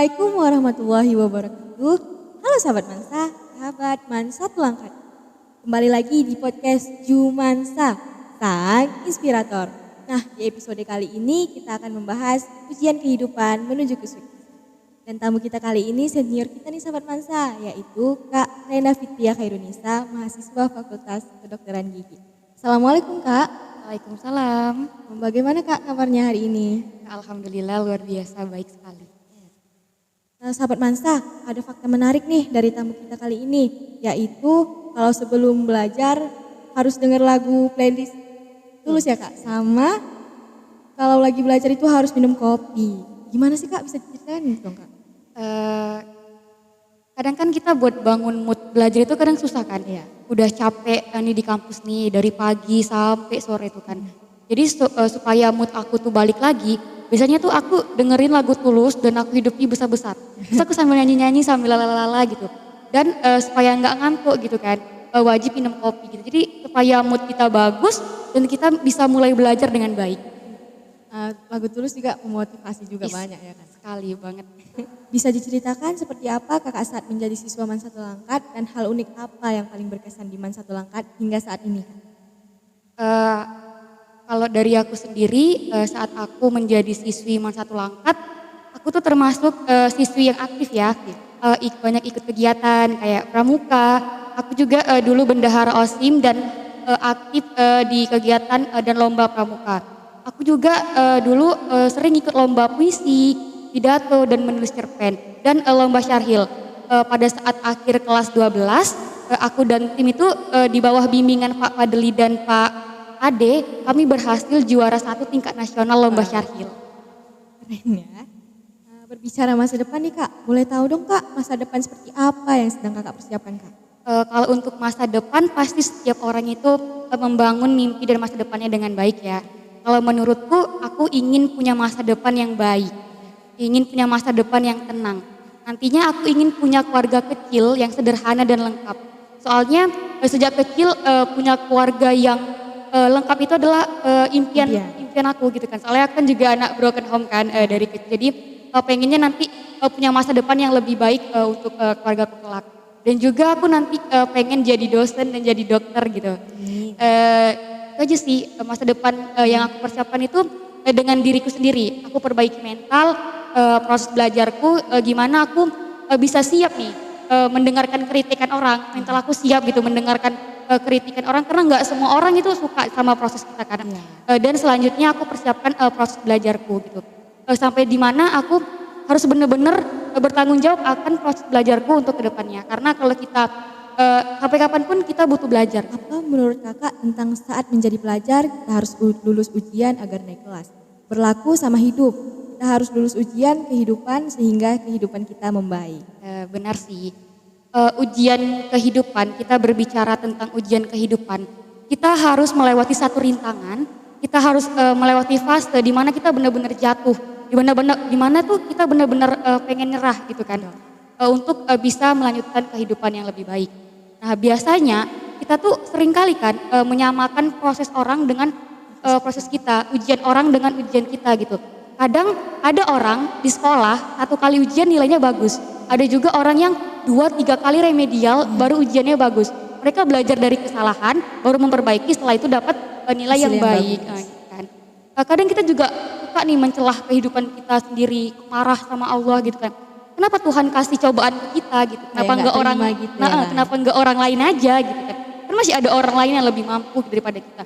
Assalamualaikum warahmatullahi wabarakatuh. Halo sahabat Mansa, sahabat Mansa Tulangkat. Kembali lagi di podcast Jumansa, Sang Inspirator. Nah, di episode kali ini kita akan membahas ujian kehidupan menuju kesuksesan. Dan tamu kita kali ini senior kita nih sahabat Mansa, yaitu Kak Rena Fitria Khairunisa, mahasiswa Fakultas Kedokteran Gigi. Assalamualaikum Kak. Waalaikumsalam. Bagaimana Kak kabarnya hari ini? Alhamdulillah luar biasa baik sekali. Sahabat Mansa, ada fakta menarik nih dari tamu kita kali ini, yaitu kalau sebelum belajar harus dengar lagu playlist Tulus ya Kak, sama kalau lagi belajar itu harus minum kopi. Gimana sih Kak, bisa diceritain dong Kak? Kadang kan kita buat bangun mood belajar itu kadang susah kan ya. Udah capek nih di kampus nih dari pagi sampai sore itu kan. Jadi supaya mood aku tuh balik lagi, biasanya tuh aku dengerin lagu Tulus dan aku hidupnya besar-besar. Terus aku sambil nyanyi-nyanyi sambil lalala gitu. Dan supaya nggak ngantuk gitu kan, wajib minum kopi gitu. Jadi supaya mood kita bagus dan kita bisa mulai belajar dengan baik. Lagu Tulus juga memotivasi juga banyak ya kan? Sekali banget. Bisa diceritakan seperti apa Kakak saat menjadi siswa Mansa Tulangkat dan hal unik apa yang paling berkesan di Mansa Tulangkat hingga saat ini Kak? Kalau dari aku sendiri saat aku menjadi siswi Mansa Tulangkat, aku tuh termasuk siswi yang aktif ya. Banyak ikut kegiatan kayak pramuka. Aku juga dulu bendahara OSIM dan aktif di kegiatan dan lomba pramuka. Aku juga dulu sering ikut lomba puisi, pidato dan menulis cerpen dan lomba syarhil. Pada saat akhir kelas 12, aku dan tim itu di bawah bimbingan Pak Fadli dan Pak Ade, kami berhasil juara 1 tingkat nasional lomba syarhil. Keren ya. Berbicara masa depan nih Kak, boleh tahu dong Kak masa depan seperti apa yang sedang Kakak persiapkan Kak? Kalau untuk masa depan pasti setiap orang itu membangun mimpi dan masa depannya dengan baik ya. Kalau menurutku aku ingin punya masa depan yang baik, ingin punya masa depan yang tenang. Nantinya aku ingin punya keluarga kecil yang sederhana dan lengkap. Soalnya sejak kecil punya keluarga yang lengkap itu adalah impian aku gitu kan. Soalnya aku kan juga anak broken home kan dari kecil. Jadi pengennya nanti punya masa depan yang lebih baik untuk keluarga aku kelak. Dan juga aku nanti pengen jadi dosen dan jadi dokter gitu. Itu aja sih masa depan yang aku persiapkan itu dengan diriku sendiri. Aku perbaiki mental, proses belajarku, gimana aku bisa siap nih mendengarkan kritikan orang. Mental aku siap gitu mendengarkan kritikan orang karena nggak semua orang itu suka sama proses kita kan. Dan selanjutnya aku persiapkan proses belajarku gitu. Sampai di mana aku harus benar-benar bertanggung jawab akan proses belajarku untuk kedepannya. Karena kalau kita sampai kapanpun kita butuh belajar. Apa menurut Kakak tentang saat menjadi pelajar kita harus lulus ujian agar naik kelas? Berlaku sama hidup, kita harus lulus ujian kehidupan sehingga kehidupan kita membaik. Benar sih. Ujian kehidupan, kita berbicara tentang ujian kehidupan. Kita harus melewati satu rintangan, kita harus melewati fase di mana kita benar-benar jatuh, di mana tuh kita benar-benar pengen nyerah gitu kan. Untuk bisa melanjutkan kehidupan yang lebih baik. Nah biasanya kita tuh sering kali kan menyamakan proses orang dengan proses kita, ujian orang dengan ujian kita gitu. Kadang ada orang di sekolah 1 kali ujian nilainya bagus, ada juga orang yang 2-3 kali remedial baru ujiannya bagus. Mereka belajar dari kesalahan baru memperbaiki, setelah itu dapat nilai yang baik. Kan. Kadang kita juga suka nih mencelah kehidupan kita sendiri, marah sama Allah gitu kan. Kenapa Tuhan kasih cobaan ke kita gitu? Kenapa enggak orang gitu kenapa enggak orang lain aja gitu kan? Kan masih ada orang lain yang lebih mampu daripada kita.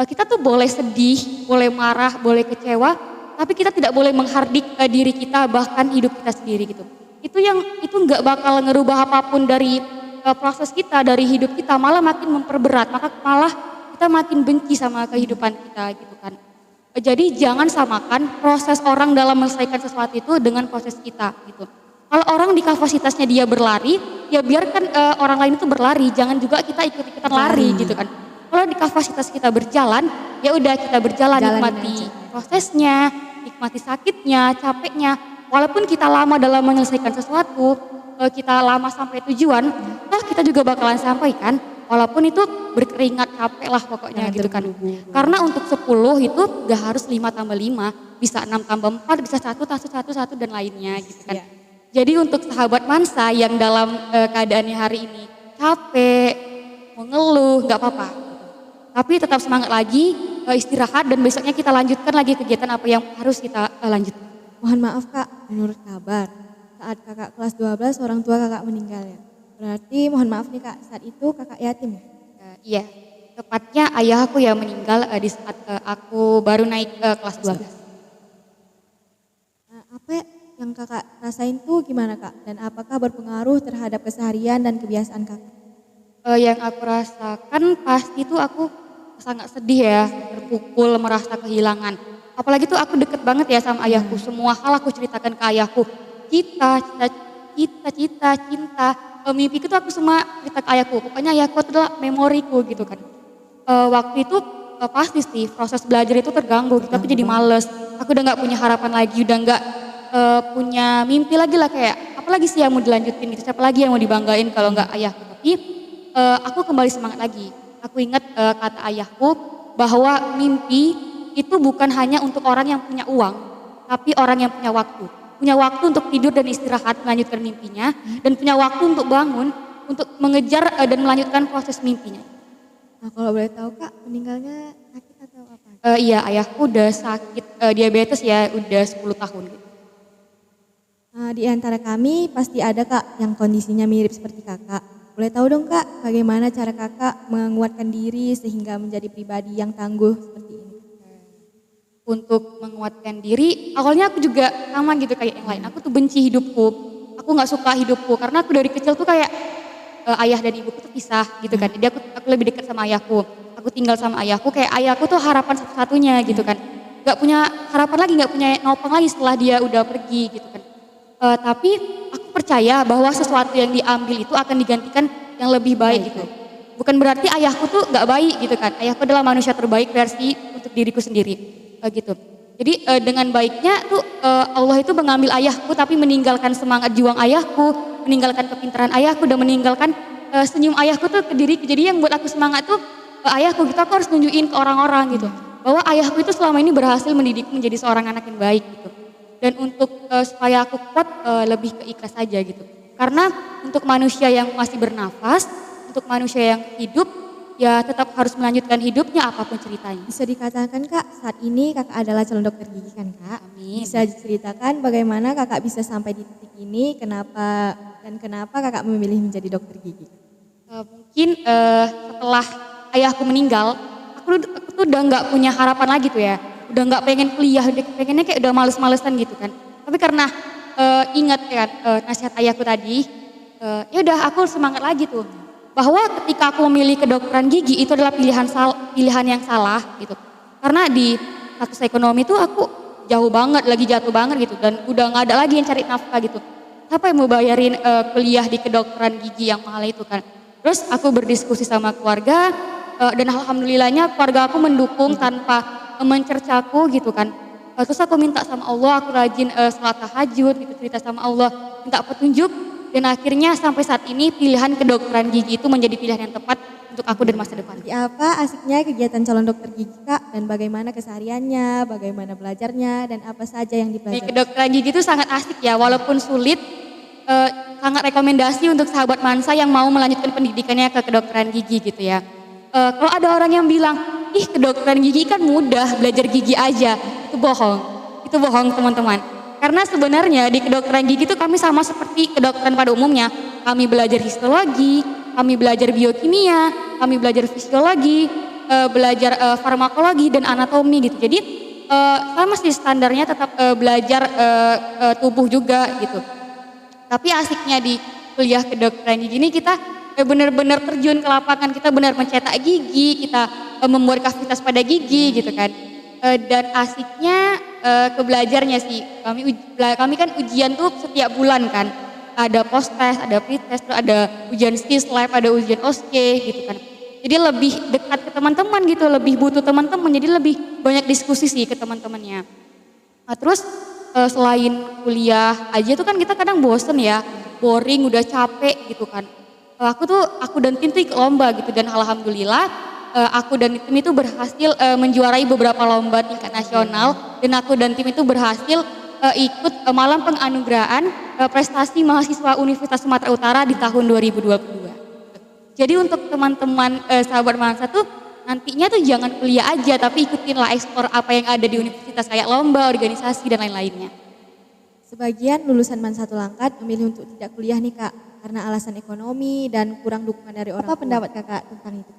Kita tuh boleh sedih, boleh marah, boleh kecewa, tapi kita tidak boleh menghardik diri kita bahkan hidup kita sendiri gitu. Itu enggak bakal ngerubah apapun dari proses kita, dari hidup kita, malah makin memperberat, malah kita makin benci sama kehidupan kita gitu kan. Jadi jangan samakan proses orang dalam menyelesaikan sesuatu itu dengan proses kita gitu. Kalau orang di kapasitasnya dia berlari, ya biarkan orang lain itu berlari, jangan juga kita ikut-ikutan lari gitu kan. Kalau di kapasitas kita berjalan, ya udah kita berjalan, nikmati prosesnya, nikmati sakitnya, capeknya. Walaupun kita lama dalam menyelesaikan sesuatu, kita lama sampai tujuan, toh kita juga bakalan sampai kan. Walaupun itu berkeringat, capek lah pokoknya gitu kan. Karena untuk 10 itu gak harus 5 tambah 5, bisa 6 tambah 4, bisa 1 dan lainnya gitu kan. Jadi untuk sahabat Mansa yang dalam keadaannya hari ini capek, mau ngeluh, nggak apa-apa. Tapi tetap semangat lagi, istirahat dan besoknya kita lanjutkan lagi kegiatan apa yang harus kita lanjutkan. Mohon maaf Kak, menurut kabar saat kakak kelas 12 orang tua kakak meninggal ya. Berarti mohon maaf nih Kak, saat itu kakak yatim ya? Iya, tepatnya ayah aku yang meninggal di saat aku baru naik kelas 12. Nah, apa yang kakak rasain tuh gimana Kak? Dan apakah berpengaruh terhadap keseharian dan kebiasaan kakak? Yang aku rasakan pasti tuh aku sangat sedih ya, terpukul, merasa kehilangan. Apalagi tuh aku deket banget ya sama ayahku, semua hal aku ceritakan ke ayahku. Cita, cinta, mimpiku tuh aku semua cerita ke ayahku. Pokoknya ayahku adalah memoriku gitu kan. Waktu itu pasti sih proses belajar itu terganggu, gitu. Aku jadi males. Aku udah nggak punya harapan lagi, udah nggak punya mimpi lagi lah kayak apalagi sih yang mau dilanjutin gitu, siapa lagi yang mau dibanggain kalau nggak ayahku. Tapi aku kembali semangat lagi. Aku ingat kata ayahku bahwa mimpi itu bukan hanya untuk orang yang punya uang, tapi orang yang punya waktu. Punya waktu untuk tidur dan istirahat melanjutkan mimpinya, dan punya waktu untuk bangun, untuk mengejar dan melanjutkan proses mimpinya. Nah kalau boleh tahu Kak, meninggalnya sakit atau apa? Iya, ayahku udah sakit diabetes ya, udah 10 tahun gitu. Nah, di antara kami pasti ada Kak yang kondisinya mirip seperti kakak. Boleh tahu dong Kak, bagaimana cara kakak menguatkan diri sehingga menjadi pribadi yang tangguh seperti ini? Untuk menguatkan diri, awalnya aku juga sama gitu kayak yang lain. Aku tuh benci hidupku, aku nggak suka hidupku karena aku dari kecil tuh kayak ayah dan ibuku tuh pisah gitu kan. Jadi aku lebih dekat sama ayahku. Aku tinggal sama ayahku, kayak ayahku tuh harapan satu-satunya gitu kan. Gak punya harapan lagi, gak punya nopang lagi setelah dia udah pergi gitu kan. Tapi aku percaya bahwa sesuatu yang diambil itu akan digantikan yang lebih baik gitu. Bukan berarti ayahku tuh gak baik gitu kan. Ayahku adalah manusia terbaik versi untuk diriku sendiri gitu. Jadi dengan baiknya tuh Allah itu mengambil ayahku tapi meninggalkan semangat juang ayahku, meninggalkan kepintaran ayahku, dan meninggalkan senyum ayahku tuh ke diriku. Jadi yang buat aku semangat tuh ayahku gitu, aku harus nunjukin ke orang-orang gitu bahwa ayahku itu selama ini berhasil mendidikku menjadi seorang anak yang baik gitu. Dan untuk supaya aku kuat lebih ke ikhlas aja gitu. Karena untuk manusia yang masih bernafas, untuk manusia yang hidup, ya tetap harus melanjutkan hidupnya apapun ceritanya. Bisa dikatakan Kak, saat ini kakak adalah calon dokter gigi kan Kak? Amin. Bisa diceritakan bagaimana kakak bisa sampai di titik ini, kenapa kakak memilih menjadi dokter gigi? Mungkin setelah ayahku meninggal, aku tuh udah nggak punya harapan lagi tuh ya. Udah nggak pengen kuliah, pengennya kayak udah males-malesan gitu kan. Tapi karena ingat kan nasihat ayahku tadi, ya udah aku semangat lagi tuh. Bahwa ketika aku memilih kedokteran gigi itu adalah pilihan yang salah gitu. Karena di status ekonomi tuh aku jauh banget, lagi jatuh banget gitu. Dan udah gak ada lagi yang cari nafkah gitu. Siapa yang mau bayarin kuliah di kedokteran gigi yang mahal itu kan. Terus aku berdiskusi sama keluarga dan alhamdulillahnya keluarga aku mendukung tanpa mencercaku gitu kan. Terus aku minta sama Allah, aku rajin sholat tahajud gitu, cerita sama Allah, minta petunjuk. Dan akhirnya sampai saat ini pilihan kedokteran gigi itu menjadi pilihan yang tepat untuk aku dan masa depan. Seperti apa asiknya kegiatan calon dokter gigi Kak? Dan bagaimana kesehariannya, bagaimana belajarnya, dan apa saja yang Di dipelajari? kedokteran gigi itu sangat asik ya, walaupun sulit, sangat rekomendasi untuk sahabat Mansa yang mau melanjutkan pendidikannya ke kedokteran gigi gitu ya. Kalau ada orang yang bilang, ih kedokteran gigi kan mudah, belajar gigi aja, itu bohong teman-teman. Karena sebenarnya di kedokteran gigi itu kami sama seperti kedokteran pada umumnya. Kami belajar histologi, kami belajar biokimia, kami belajar fisiologi, belajar farmakologi dan anatomi gitu. Jadi sama sih standarnya tetap belajar tubuh juga gitu. Tapi asiknya di kuliah kedokteran gigi ini kita benar-benar terjun ke lapangan, kita benar mencetak gigi, kita membuat kavitas pada gigi gitu kan. Dan asiknya ke belajarnya sih. Kami kan ujian tuh setiap bulan kan. Ada post test, ada pre test, ada ujian skills lab, ada ujian OSCE gitu kan. Jadi lebih dekat ke teman-teman gitu, lebih butuh teman-teman. Jadi lebih banyak diskusi sih ke teman-temannya. Nah, terus selain kuliah aja tuh kan kita kadang bosen ya, boring, udah capek gitu kan. Aku dan tim tuh ikut lomba gitu, dan alhamdulillah aku dan tim itu berhasil menjuarai beberapa lomba tingkat nasional, dan aku dan tim itu berhasil ikut malam penganugerahan prestasi mahasiswa Universitas Sumatera Utara di tahun 2022. Jadi untuk teman-teman sahabat Mansa tuh nantinya tuh jangan kuliah aja, tapi ikutinlah ekspor apa yang ada di universitas kayak lomba, organisasi dan lain-lainnya. Sebagian lulusan Mansatu Langkat memilih untuk tidak kuliah nih Kak, karena alasan ekonomi dan kurang dukungan dari orang tua. Apa pendapat Kakak tentang itu?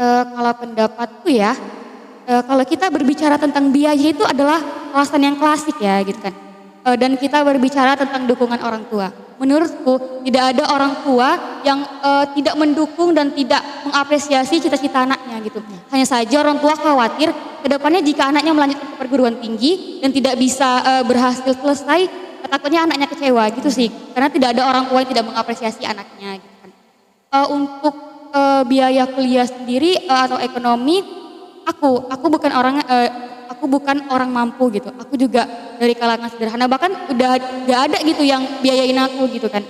Kalau pendapatku ya, kalau kita berbicara tentang biaya itu adalah alasan yang klasik ya gitu kan. Dan kita berbicara tentang dukungan orang tua. Menurutku tidak ada orang tua yang tidak mendukung dan tidak mengapresiasi cita-cita anaknya gitu. Hanya saja orang tua khawatir kedepannya jika anaknya melanjutkan ke perguruan tinggi dan tidak bisa berhasil selesai, takutnya anaknya kecewa gitu sih. Karena tidak ada orang tua yang tidak mengapresiasi anaknya gitu kan. Untuk biaya kuliah sendiri atau ekonomi, aku bukan orang mampu gitu. Aku juga dari kalangan sederhana, bahkan udah gak ada gitu yang biayain aku gitu kan.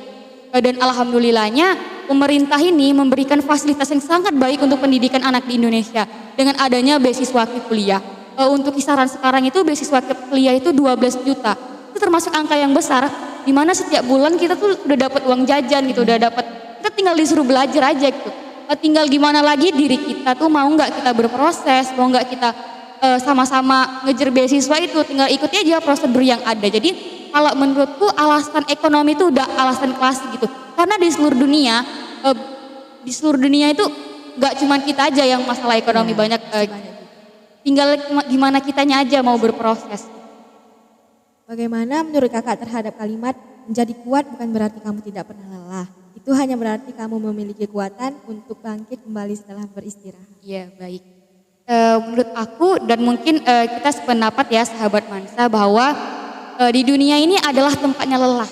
Dan alhamdulillahnya pemerintah ini memberikan fasilitas yang sangat baik untuk pendidikan anak di Indonesia dengan adanya beasiswa kuliah. Untuk kisaran sekarang itu beasiswa kuliah itu 12 juta. Itu termasuk angka yang besar di mana setiap bulan kita tuh udah dapat uang jajan gitu, kita tinggal disuruh belajar aja gitu. Tinggal gimana lagi diri kita tuh mau nggak kita berproses, mau nggak kita sama-sama ngejar beasiswa itu, tinggal ikuti aja prosedur yang ada. Jadi kalau menurutku alasan ekonomi itu udah alasan klasik gitu. Karena di seluruh dunia itu nggak cuma kita aja yang masalah ekonomi banyak. Tinggal gimana kitanya aja mau berproses. Bagaimana menurut Kakak terhadap kalimat menjadi kuat bukan berarti kamu tidak pernah lelah. Itu hanya berarti kamu memiliki kekuatan untuk bangkit kembali setelah beristirahat. Iya, baik. Menurut aku dan mungkin kita sependapat ya sahabat Mansa bahwa di dunia ini adalah tempatnya lelah,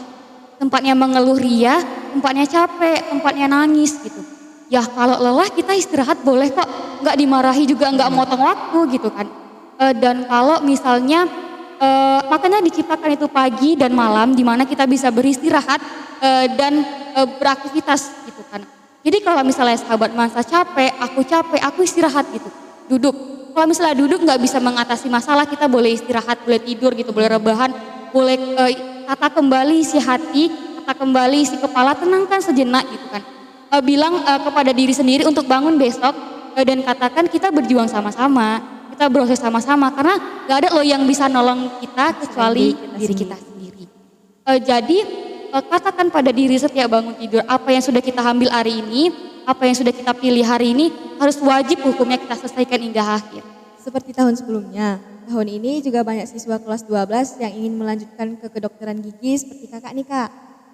tempatnya mengeluh ria, tempatnya capek, tempatnya nangis gitu. Ya kalau lelah kita istirahat boleh kok, nggak dimarahi juga, nggak motong waktu gitu kan. Dan kalau misalnya makanya diciptakan itu pagi dan malam di mana kita bisa beristirahat dan beraktivitas gitu kan. Jadi kalau misalnya sahabat Mansa capek, aku istirahat gitu. Duduk. Kalau misalnya duduk nggak bisa mengatasi masalah, kita boleh istirahat, boleh tidur gitu, boleh rebahan, boleh tata kembali isi hati, tata kembali isi kepala, tenangkan sejenak gitu kan. Bilang kepada diri sendiri untuk bangun besok dan katakan kita berjuang sama-sama, kita berusaha sama-sama karena nggak ada loh yang bisa nolong kita kecuali diri kita sendiri. Jadi katakan pada diri setiap bangun tidur apa yang sudah kita ambil hari ini, apa yang sudah kita pilih hari ini harus wajib hukumnya kita selesaikan hingga akhir. Seperti tahun sebelumnya, tahun ini juga banyak siswa kelas 12 yang ingin melanjutkan ke kedokteran gigi seperti Kakak nih Kak.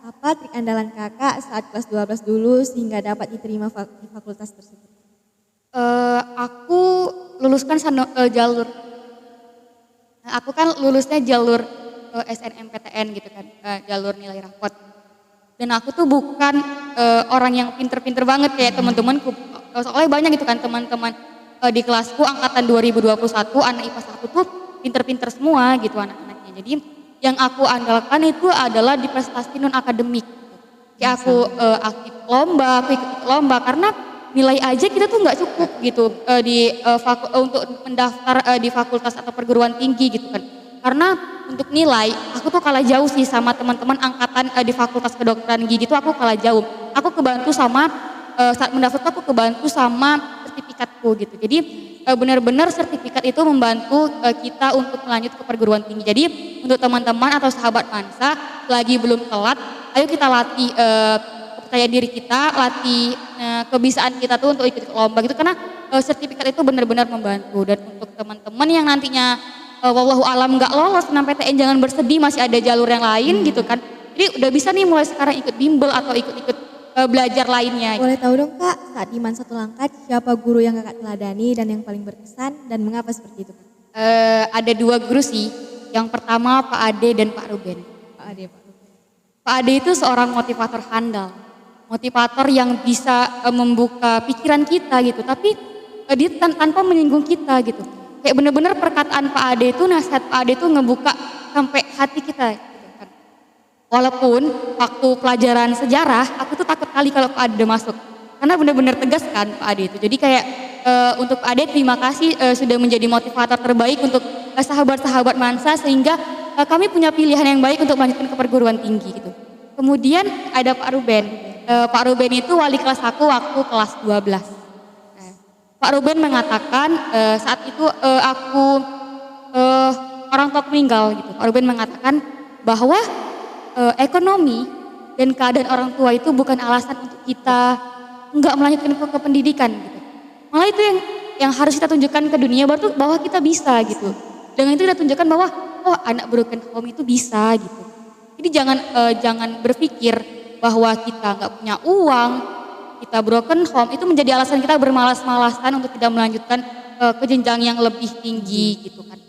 Apa trik andalan Kakak saat kelas 12 dulu sehingga dapat diterima di fakultas tersebut? Aku luluskan jalur. Aku kan lulusnya jalur SNMPTN gitu kan, jalur nilai rapot. Dan aku tuh bukan orang yang pinter-pinter banget kayak teman-temanku. Soalnya banyak gitu kan teman-teman di kelasku angkatan 2021 anak IPA 1 tuh pinter-pinter semua gitu anak-anaknya. Jadi yang aku andalkan itu adalah di prestasi non akademik. Kayak aku aktif lomba, aku ikut lomba karena nilai aja kita tuh nggak cukup gitu untuk mendaftar di fakultas atau perguruan tinggi gitu kan. Karena untuk nilai aku tuh kalah jauh sih sama teman-teman angkatan di fakultas kedokteran gigi tuh aku kalah jauh. Aku kebantu sama saat mendaftar tuh aku kebantu sama sertifikatku gitu. Jadi benar-benar sertifikat itu membantu kita untuk melanjut ke perguruan tinggi. Jadi untuk teman-teman atau sahabat Mansa lagi belum telat, ayo kita latih kepercayaan diri kita, latih kebiasaan kita tuh untuk ikut lomba gitu karena sertifikat itu benar-benar membantu. Dan untuk teman-teman yang nantinya wallahu alam nggak lolos SNMPTN jangan bersedih, masih ada jalur yang lain gitu kan. Jadi udah bisa nih mulai sekarang ikut bimbel atau ikut belajar lainnya. Boleh tahu dong Kak, saat di Mansatu Langkat siapa guru yang Kakak teladani dan yang paling berkesan dan mengapa seperti itu Kak? Ada 2 guru sih. Yang pertama Pak Ade dan Pak Ruben. Pak Ade, Pak Ruben. Pak Ade itu seorang motivator handal. Motivator yang bisa membuka pikiran kita gitu. Tapi dia tanpa menyinggung kita gitu. Kayak bener-bener perkataan Pak Ade itu, nasihat Pak Ade itu ngebuka sampai hati kita. Gitu kan. Walaupun waktu pelajaran sejarah, aku tuh takut kali kalau Pak Ade udah masuk. Karena bener-bener tegas kan Pak Ade itu. Jadi kayak untuk Pak Ade terima kasih sudah menjadi motivator terbaik untuk sahabat-sahabat Mansa. Sehingga kami punya pilihan yang baik untuk melanjutkan ke perguruan tinggi gitu. Kemudian ada Pak Ruben. Pak Ruben itu wali kelas aku waktu kelas 12. Pak Ruben mengatakan saat itu aku orang tua meninggal gitu. Pak Ruben mengatakan bahwa ekonomi dan keadaan orang tua itu bukan alasan untuk kita enggak melanjutkan ke pendidikan gitu. Malah itu yang harus kita tunjukkan ke dunia bahwa kita bisa gitu. Dengan itu kita tunjukkan bahwa oh anak broken home itu bisa gitu. Jadi jangan berpikir bahwa kita nggak punya uang, kita broken home itu menjadi alasan kita bermalas-malasan untuk tidak melanjutkan ke jenjang yang lebih tinggi gitu kan.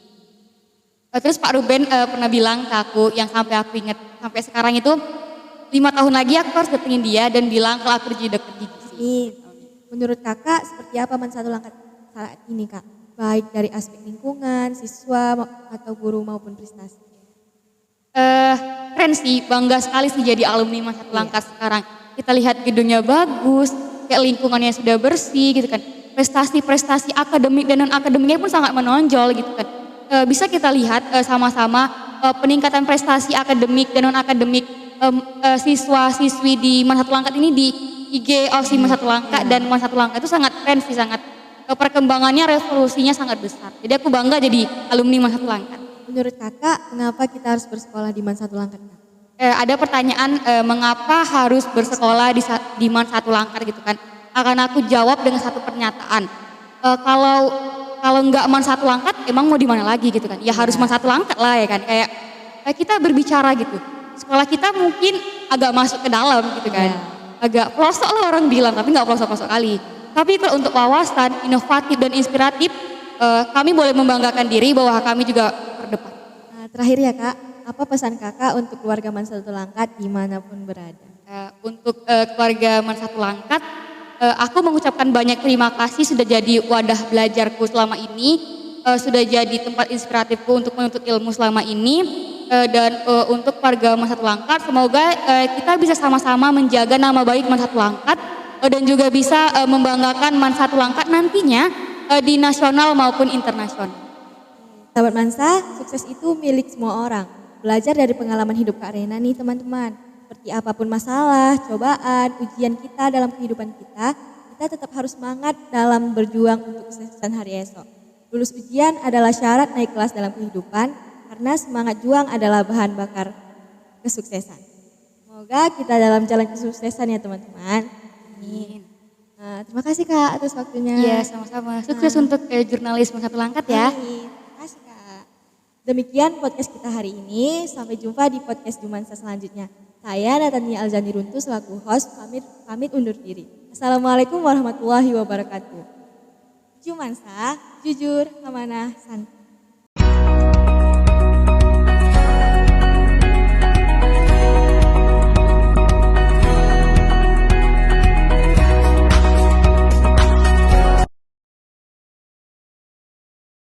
Terus Pak Ruben pernah bilang ke aku yang sampai aku ingat sampai sekarang itu 5 tahun lagi aku harus datengin dia dan bilang kalau aku jadi dokter gigi. Menurut kakak seperti apa satu langkah saat ini kak? Baik dari aspek lingkungan, siswa atau guru maupun prestasi. Keren sih, bangga sekali sih jadi alumni satu langkah sekarang. Kita lihat gedungnya bagus, kayak lingkungannya sudah bersih gitu kan. Prestasi-prestasi akademik dan non akademiknya pun sangat menonjol gitu kan. Bisa kita lihat sama-sama peningkatan prestasi akademik dan non akademik siswa-siswi di satu langkah ini di IG OSI satu langkah dan satu langkah itu sangat keren sih, sangat perkembangannya revolusinya sangat besar. Jadi aku bangga jadi alumni satu langkah. Menurut kakak, kenapa kita harus bersekolah di satu langkah? Ada pertanyaan mengapa harus bersekolah di satu langkah gitu kan? Akan aku jawab dengan satu pernyataan. Kalau nggak satu langkah, emang mau di mana lagi gitu kan? Ya harus satu langkah lah ya kan? Kayak kita berbicara gitu. Sekolah kita mungkin agak masuk ke dalam gitu kan? Agak pelosok lah orang bilang, tapi nggak pelosok-pelosok kali. Tapi kalau untuk wawasan, inovatif dan inspiratif, kami boleh membanggakan diri bahwa kami juga terdepan. Nah, terakhir ya kak, apa pesan kakak untuk keluarga satu langkah dimanapun berada? Untuk keluarga satu langkah, aku mengucapkan banyak terima kasih sudah jadi wadah belajarku selama ini, sudah jadi tempat inspiratifku untuk menuntut ilmu selama ini, dan untuk keluarga satu langkah, semoga kita bisa sama-sama menjaga nama baik satu langkah dan juga bisa membanggakan satu langkah nantinya di nasional maupun internasional. Sahabat Mansa, sukses itu milik semua orang. Belajar dari pengalaman hidup Kak Rena nih teman-teman. Seperti apapun masalah, cobaan, ujian kita dalam kehidupan kita tetap harus semangat dalam berjuang untuk kesuksesan hari esok. Lulus ujian adalah syarat naik kelas dalam kehidupan, karena semangat juang adalah bahan bakar kesuksesan. Semoga kita dalam jalan kesuksesan ya teman-teman. Amin. Nah, terima kasih Kak atas waktunya. Iya, sama-sama. Sukses untuk jurnalisme satu langkah ya. Amin. Terima kasih Kak. Demikian podcast kita hari ini. Sampai jumpa di podcast Jumansa selanjutnya. Saya Natania Alzani Runtu selaku host pamit undur diri. Assalamualaikum warahmatullahi wabarakatuh. Jumansa, jujur, amanah, santai.